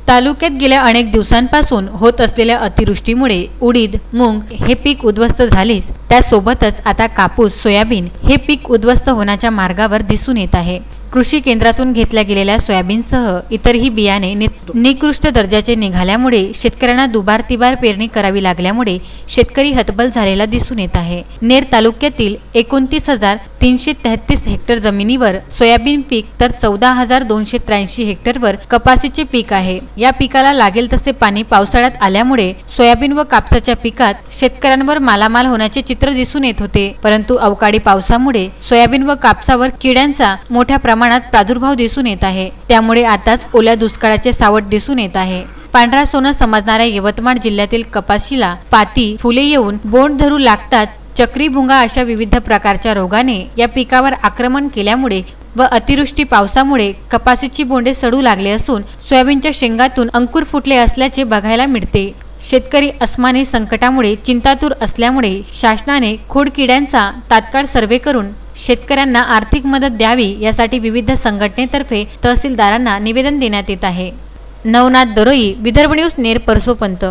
तालुक्यात गेल्या अनेक दिवसांपासून होत असलेल्या अतिवृष्टीमुळे उडीद, मूग हे पीक उद्ध्वस्त झालेच, त्यासोबतच आता कापूस, सोयाबीन हे पीक उद्ध्वस्त होण्याच्या मार्गावर दिसून येत आहे। कृषी केंद्रातून घेतल्या गेलेल्या सोयाबीनसह इतरही बियाणे निकृष्ट दर्जाचे निघाल्यामुळे शेतकऱ्यांना दुबार तिबार पेरणी करावी लागल्यामुळे शेतकरी हतबल झालेला दिसून येत आहे। नेर तालुक्यातील 29,333 हेक्टर जमिनीवर सोयाबीन पीक तर 14,283 हेक्टरवर कपासीचे पीक आहे। या पिकाला लागेल तसे पाणी पावसाळ्यात आल्यामुळे सोयाबीन व कापसाच्या पिकात शेतकऱ्यांवर मालामाल होण्याचे चित्र दिसून येत होते, परंतु अवकाळी पावसामुळे सोयाबीन व कापसावर किड्यांचा मोठ्या प्रमाणात प्रादुर्भाव दिसून येत आहे। त्यामुळे आताच ओल्या दुष्काळाचे सावट दिसून येत आहे। पांढरा सोनं समजणाऱ्या यवतमाळ जिल्ह्यातील कपाशीला पाती, फुले येऊन बोंड धरू लागतात, चक्री भुंगा अशा विविध प्रकारच्या रोगाने या पिकावर आक्रमण केल्यामुळे व अतिवृष्टी पावसामुळे कपाशीची बोंडे सडू लागले असून सोयाबीनच्या शेंगातून अंकुर फुटले असल्याचे बघायला मिळते। शेतकरी अस्मानी संकटामुळे चिंतातूर असल्यामुळे शासनाने खोडकिड्यांचा तात्काळ सर्वे करून शेतकऱ्यांना आर्थिक मदत द्यावी यासाठी विविध संघटनेतर्फे तहसीलदारांना निवेदन देण्यात येत आहे। नवनाथ दरोई, विदर्भ न्यूज, नेर परसोपंत।